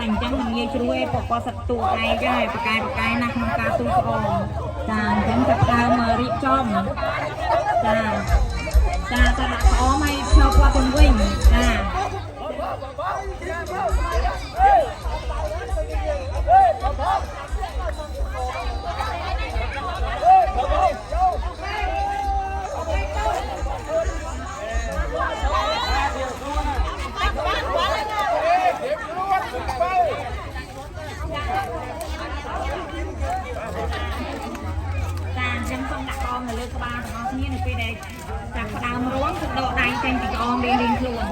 តែអញ្ចឹងមិនងាយជ្រួយពកសិតទូឯងចឹងហើយប្រកែណាស់ក្នុងការទូស្អងចាអញ្ចឹងចាប់ដើមរៀបចំចាចាតែដាក់ស្អមឲ្យឈើព័ទ្ធទៅវិញចាចឹងសូមដាក់អមនៅលើក្បាលរបស់គ្នានៅពេលដែលចាប់ផ្ដើមរួងគឺដកដៃចេញពីក្អមរៀងខ្លួន